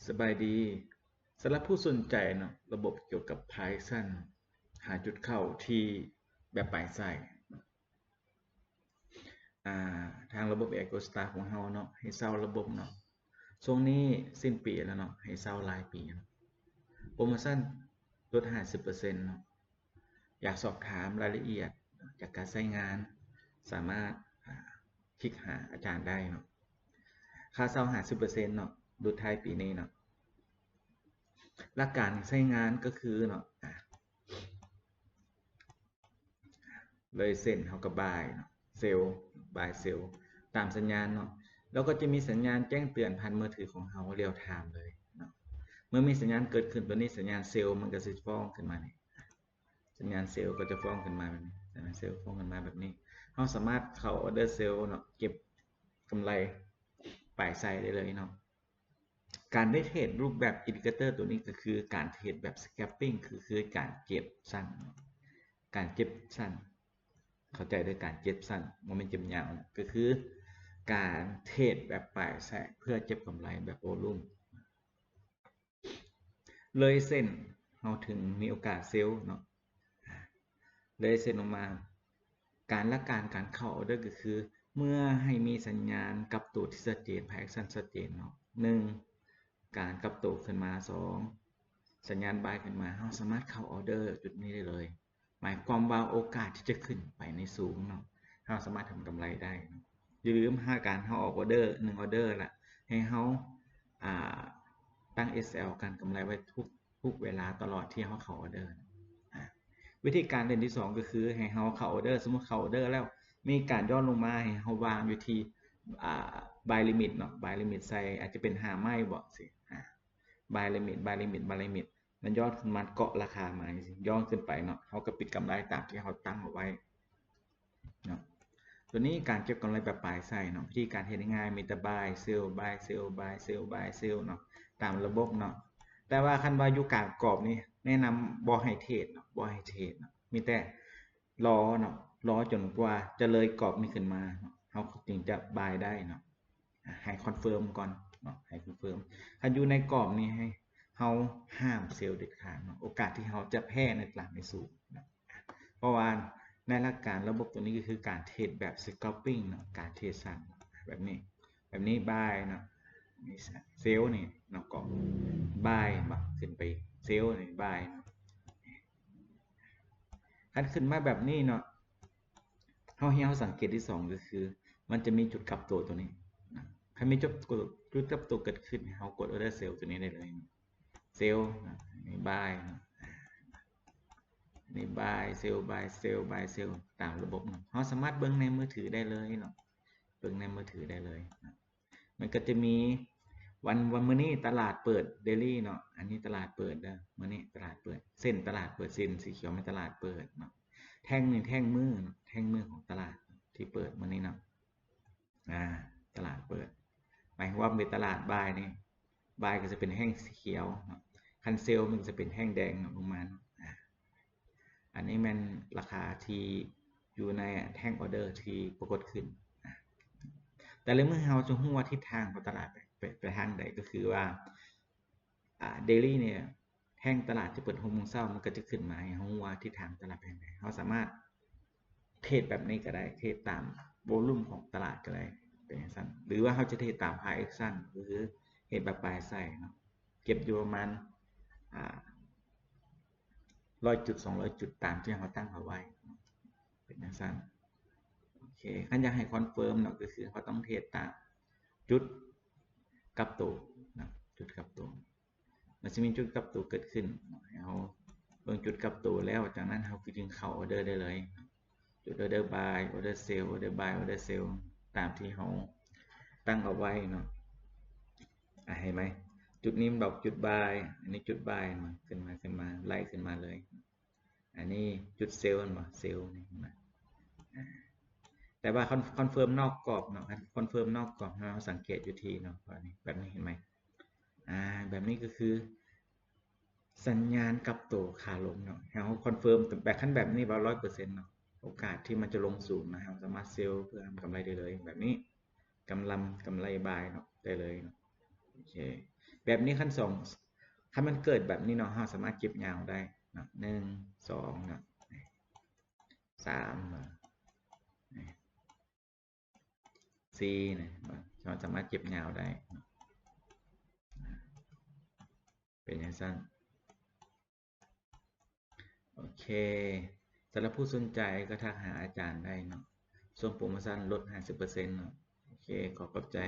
สบายดีสำหรับผู้สนใจเนาะระบบเกี่ยวกับ Python หาจุดเข้าที่แบบปลายไส้ทางระบบ EcoStar ของเราเนาะให้เซาระบบเนาะช่วงนี้สิ้นปีแล้วเนาะให้เซารายปีเนาะโปรโมชั่นลด50%เนาะอยากสอบถามรายละเอียดจากการใช้งานสามารถคลิกหาอาจารย์ได้เนาะค่าเซา50%เนาะลดท้ายปีนี้เนาะหลักการใช้งานก็คือเนาะเลยเส้นเขากับบายเนาะเซลล์บายเซลล์ตามสัญญาณเนาะแล้วก็จะมีสัญญาณแจ้งเตือนผ่านมือถือของเขาเรียลไทม์เลยเนาะเมื่อมีสัญญาณเกิดขึ้นตัวนี้สัญญาณเซลล์มันก็จะฟ้องขึ้นมาเนี่ยสัญญาณเซลล์ก็จะฟ้องขึ้นมาแบบนี้สัญญาณเซลล์ฟ้องขึ้นมาแบบนี้เขาสามารถเข้าออเดอร์เซลล์เนาะเก็บกำไรปลายไซได้เลยเนาะการได้เทรดรูปแบบอินดิเคเตอร์ตัวนี้ก็คือการเทรดแบบ scalping คือการเก็บสั้นการเก็บสั้นเข้าใจด้วยการเก็บสั้นโมเมนต์เก็บยาวก็คือการเทรดแบบปลายแสกเพื่อเก็บกำไรแบบโวลุ่มเลยเส้นเราถึงมีโอกาสเซลล์เนาะเลยเส้นออกมาการเข้าออเดอร์ก็คือเมื่อให้มีสัญญาณกลับตัวที่ชัดเจนแพคชั่นชัดเจนเนาะหนึ่งการกลับตัวขึ้นมาสองสัญญาณบายขึ้นมาเราสามารถเข้าออเดอร์จุดนี้ได้เลยหมายความว่าโอกาสที่จะขึ้นไปในสูงเนาะเราสามารถทำกำไรได้อย่าลืม5การเราออกออเดอร์1ออเดอร์ละให้เราตั้ง SL การกำไรไว้ทุกเวลาตลอดที่เขาเข้าออเดอร์วิธีการเด่นที่2ก็คือให้เขาเข้าออเดอร์สมมติเข้าออเดอร์แล้วมีการย่อลงมาให้เขาวางอยู่ที่บายลิมิตเนาะบายลิมิตใส่อาจจะเป็น5ไม้บอกสิบายลิมิตบายลิมิตบายลิมิตมันย่อขึ้นมาเกาะราคามาย่อขึ้นไปเนาะเขาก็ปิดกำไรตามที่เขาตั้งเอาไว้เนาะตัวนี้การเก็บกำไรแบบปลายไส้เนาะวิธีการเห็นง่ายมีแต่บายเซลบายเซลบายเซลบายเซลเนาะตามระบบเนาะแต่ว่าคันว่าอยู่กลางกรอบนี่แนะนำบอให้เทรดเนาะบอให้เทรดเนาะมีแต่รอเนาะรอจนกว่าจะเลยกรอบนี้ขึ้นมาเนาะเขาจึงจะบายได้เนาะให้คอนเฟิร์มก่อนเนาะให้คอนเฟิร์มคันอยู่ในกรอบนี้ให้เขาห้ามเซลล์เด็ดขาดเนาะโอกาสที่เขาจะแพ้ในตลาดในสูงนะเพราะว่าในหลักการระบบตัวนี้ก็คือการเทรดแบบ scalping เนาะการเทรดสั้นแบบนี้บายเนาะเซลล์นี่เนาะก็บายมาขึ้นไปเซลล์นี่บายคันขึ้นมาแบบนี้เนาะเขาสังเกตที่2ก็คือมันจะมีจุดกลับตัวนี้ถ้ามีจุดกลับตัวเกิดขึ้นเขากด order sell ตัวนี้ได้เลยเซลล์นี่บายนี่บายเซลล์บายเซลล์บายเซลล์ตามระบบเขาสามารถเบิ้งในมือถือได้เลยเนาะเบิ้งในมือถือได้เลยมันก็จะมีวันมื้อนี้ตลาดเปิดเดลี่เนาะอันนี้ตลาดเปิดนะมื้อนี้ตลาดเปิดเส้นตลาดเปิดเส้นสีเขียวเป็นตลาดเปิดเนาะแท่งหนึ่งแท่งมือของตลาดที่เปิดมื้อนี้เนาะตลาดเปิดหมายว่าเป็นตลาดบายนี่บายก็จะเป็นแท่งสีเขียวเนาะคันเซลมันจะเป็นแท่งแดงลงมาอันนี้มันราคาที่อยู่ในแท่งออเดอร์ที่ปรากฏขึ้นแต่เมื่อเราจะรู้ว่าทิศทางของตลาดไปทางใดก็คือว่าเดลี่เนี่ยแท่งตลาดที่เปิด6 โมงเช้ามันก็จะขึ้นมาให้เรารู้ว่าทิศทางตลาดไปทางใดเราสามารถเทรดแบบนี้ก็ได้เทรดตามโวลุ่มของตลาดก็ได้เป็นอย่างนั้นหรือว่าเขาจะเทรดตามไพร์แอคชั่นหรือเทรดแบบปลายไส้เนาะเก็บอยู่ประมาณ100 จุด200 จุดตามที่เขาตั้งเอาไว้เป็นอย่างนั้นโอเคขั้นอยากให้คอนเฟิร์มเนาะก็คือเขาต้องเทรดตามจุดกับตัวนะจุดกับตัวมันจะมีจุดกับตัวเกิดขึ้นเราเบิ่งจุดกับตัวแล้วจากนั้นเราจึงเข้าออเดอร์ได้เลยจุดออเดอร์บายออเดอร์เซลออเดอร์บายออเดอร์เซลตามที่เราตั้งเอาไว้เนาะเห็นไหมจุดนี้มันบอกจุดบายอันนี้จุดบายมาขึ้นมาไล่ขึ้นมาเลยอันนี้จุดเซลล์มาเซลล์นี่มาแต่ว่าคอนเฟิร์มนอกกรอบเนาะคอนเฟิร์มนอกกรอบเราสังเกตอยู่ทีเนาะแบบนี้เห็นไหมแบบนี้ก็คือสัญญาณกลับตัวขาลงเนาะเราคอนเฟิร์มแบบขั้นแบบนี้ว่า100%เนาะโอกาสที่มันจะลงสูงนะครับสามารถเซลล์เพื่อทำกำไรได้เลยแบบนี้กำไรบายเนาะได้เลยเนาะโอเค แบบนี้ขั้นสองถ้ามันเกิดแบบนี้เนาะเราสามารถเก็บยาวได้นะ1 2นะ3นะ4นะเราสามารถเก็บยาวได้เป็นอย่างสั้นโอเคสำหรับผู้สนใจก็ทักหาอาจารย์ได้เนาะส่วนโปรโมชั่นลด 50% เนาะโอเคขอบใจ